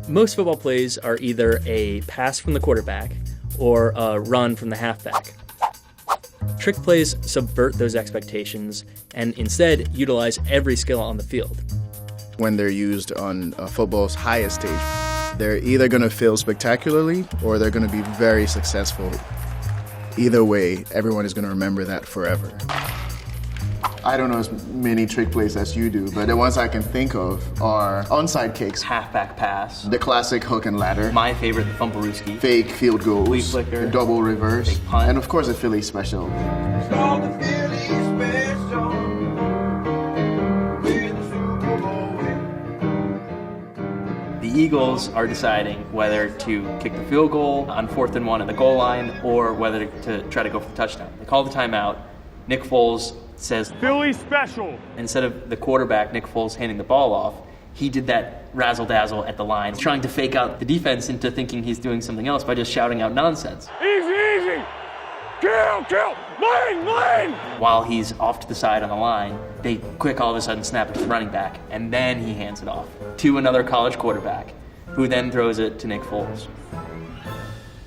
Most football plays are either a pass from the quarterback or a run from the halfback. Trick plays subvert those expectations and instead utilize every skill on the field. When they're used on football's highest stage, they're either going to fail spectacularly or they're going to be very successful. Either way, everyone is going to remember that forever. I don't know as many trick plays as you do, but the ones I can think of are onside kicks, Halfback pass. the classic hook and ladder, My favorite, the Fumblerooski. fake field goals, Flea flicker, double reverse, fake punt. and of course a Philly special. The Eagles are deciding whether to kick the field goal on 4th and 1 at the goal line or whether to try to go for the touchdown. They call the timeout. Nick Foles says, Philly special. instead of the quarterback, Nick Foles, handing the ball off, he did that razzle-dazzle at the line, trying to fake out the defense into thinking he's doing something else by just shouting out nonsense. Easy. Kill. Lane. While he's off to the side on the line, they quick all of a sudden snap it to the running back, and then he hands it off to another college quarterback, who then throws it to Nick Foles.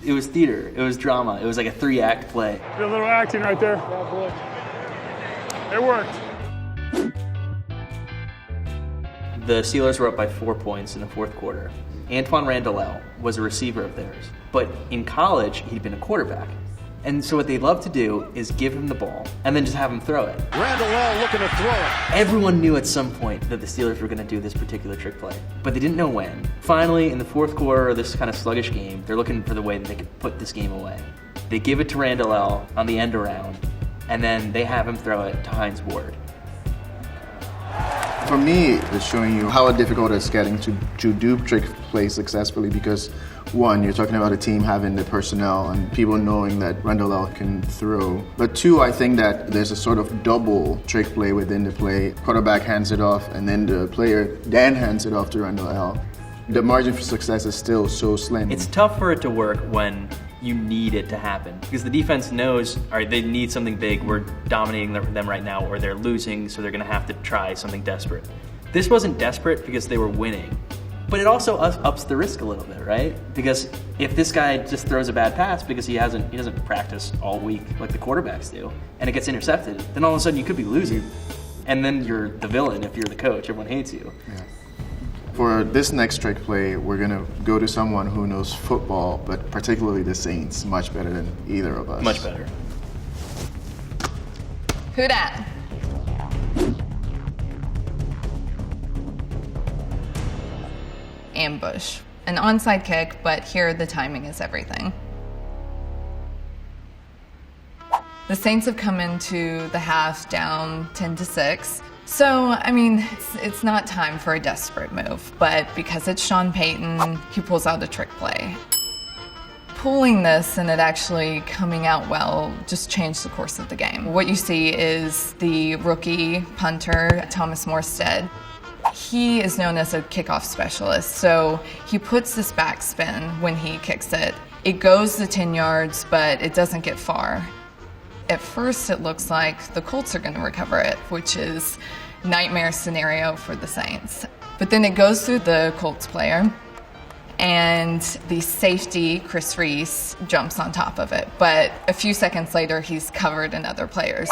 It was theater. It was drama. It was like a 3-act play. Did a little acting right there. It worked. The Steelers were up by 4 points in the fourth quarter. Antoine Randall was a receiver of theirs, but in college, he'd been a quarterback. And so what they'd love to do is give him the ball and then just have him throw it. Randall looking to throw it. Everyone knew at some point that the Steelers were going to do this particular trick play, but they didn't know when. Finally, in the fourth quarter of this kind of sluggish game, they're looking for the way that they could put this game away. They give it to Randall on the end around, and then they have him throw it to Hines Ward. For me, it's showing you how difficult it's getting to do trick plays successfully because, one, you're talking about a team having the personnel and people knowing that Randall can throw. But two, I think that there's a sort of double trick play within the play. Quarterback hands it off and then the player then hands it off to Randall. The margin for success is still so slim. It's tough for it to work when you need it to happen because the defense knows, all right, they need something big. We're dominating them right now, or they're losing, so they're going to have to try something desperate. This wasn't desperate because they were winning, but it also ups the risk a little bit, right? Because if this guy just throws a bad pass because he doesn't practice all week like the quarterbacks do, and it gets intercepted, then all of a sudden you could be losing, and then you're the villain if you're the coach. Everyone hates you. Yeah. For this next trick play, we're going to go to someone who knows football, but particularly the Saints, much better than either of us. Much better. Who dat? Ambush. An onside kick, but here the timing is everything. The Saints have come into the half down 10-6. So, I mean, it's not time for a desperate move, but because it's Sean Payton, he pulls out a trick play. Pulling this and it actually coming out well just changed the course of the game. What you see is the rookie punter, Thomas Morstead. He is known as a kickoff specialist, so he puts this backspin when he kicks it. It goes the 10 yards, but it doesn't get far. At first, it looks like the Colts are going to recover it, which is nightmare scenario for the Saints. But then it goes through the Colts player, and the safety, Chris Reese, jumps on top of it. But a few seconds later, he's covered in other players.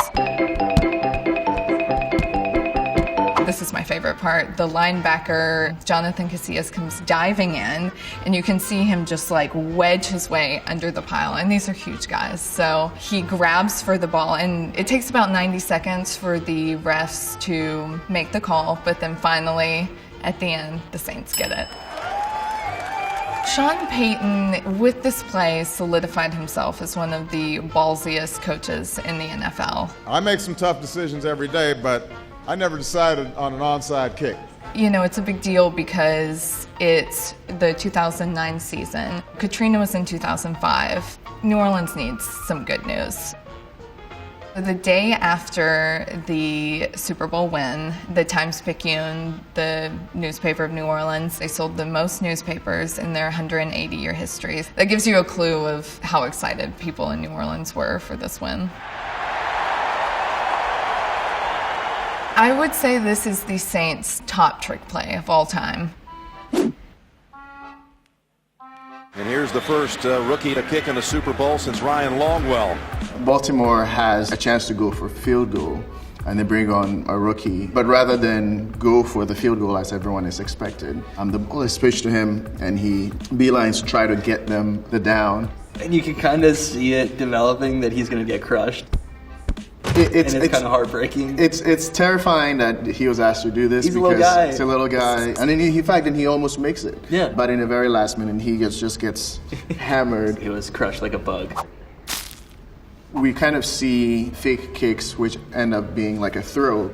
This is my favorite part. The linebacker, Jonathan Casillas, comes diving in, and you can see him just like wedge his way under the pile. And these are huge guys. So he grabs for the ball, and it takes about 90 seconds for the refs to make the call. But then finally, at the end, the Saints get it. Sean Payton, with this play, solidified himself as one of the ballsiest coaches in the NFL. I make some tough decisions every day, but I never decided on an onside kick. You know, it's a big deal because it's the 2009 season. Katrina was in 2005. New Orleans needs some good news. The day after the Super Bowl win, the Times-Picayune, the newspaper of New Orleans, they sold the most newspapers in their 180-year history. That gives you a clue of how excited people in New Orleans were for this win. I would say this is the Saints' top trick play of all time. And here's the first rookie to kick in the Super Bowl since Ryan Longwell. Baltimore has a chance to go for field goal, and they bring on a rookie. But rather than go for the field goal as everyone is expected, the ball is pitched to him, and he beelines to try to get them the down. And you can kind of see it developing that he's going to get crushed. It's kind of heartbreaking. It's terrifying that he was asked to do this. He's a because little guy. He's a little guy, and then he almost makes it. Yeah. But in the very last minute, he just gets hammered. He was crushed like a bug. We kind of see fake kicks which end up being like a throw.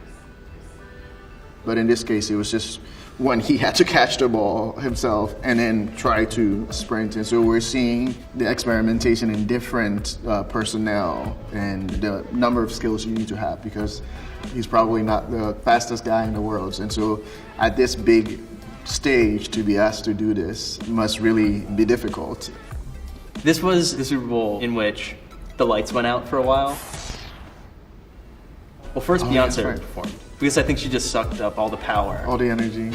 But in this case, it was just when he had to catch the ball himself and then try to sprint. And so we're seeing the experimentation in different personnel and the number of skills you need to have, because he's probably not the fastest guy in the world. And so at this big stage, to be asked to do this must really be difficult. This was the Super Bowl in which the lights went out for a while. Well, first Beyonce right. performed, because I think she just sucked up all the power. All the energy.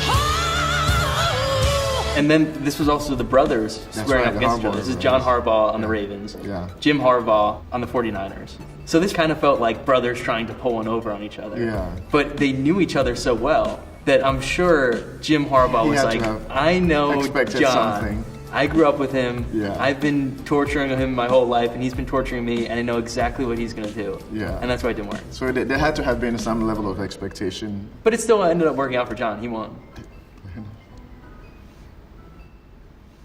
And then this was also the brothers squaring up against each other. This is John Harbaugh on the Ravens, Yeah. Jim Harbaugh on the 49ers. So this kind of felt like brothers trying to pull one over on each other. Yeah. But they knew each other so well that I'm sure Jim Harbaugh He was had to like, have I know expected John. something. I grew up with him. Yeah. I've been torturing him my whole life, and he's been torturing me, and I know exactly what he's going to do. Yeah. And that's why it didn't work. So there had to have been some level of expectation. But it still ended up working out for John. He won.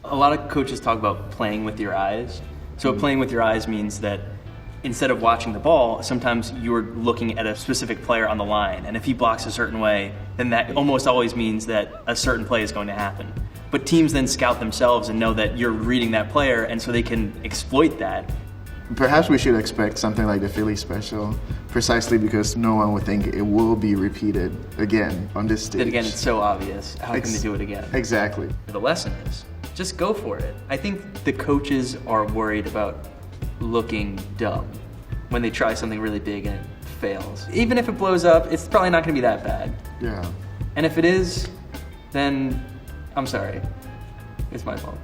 A lot of coaches talk about playing with your eyes. So playing with your eyes means that instead of watching the ball, sometimes you're looking at a specific player on the line. And if he blocks a certain way, then that almost always means that a certain play is going to happen. But teams then scout themselves and know that you're reading that player, and so they can exploit that. Perhaps we should expect something like the Philly special, precisely because no one would think it will be repeated again on this stage. Then again, it's so obvious. How can they do it again? Exactly. The lesson is, just go for it. I think the coaches are worried about looking dumb when they try something really big and it fails. Even if it blows up, it's probably not going to be that bad. Yeah. And if it is, then I'm sorry. It's my fault.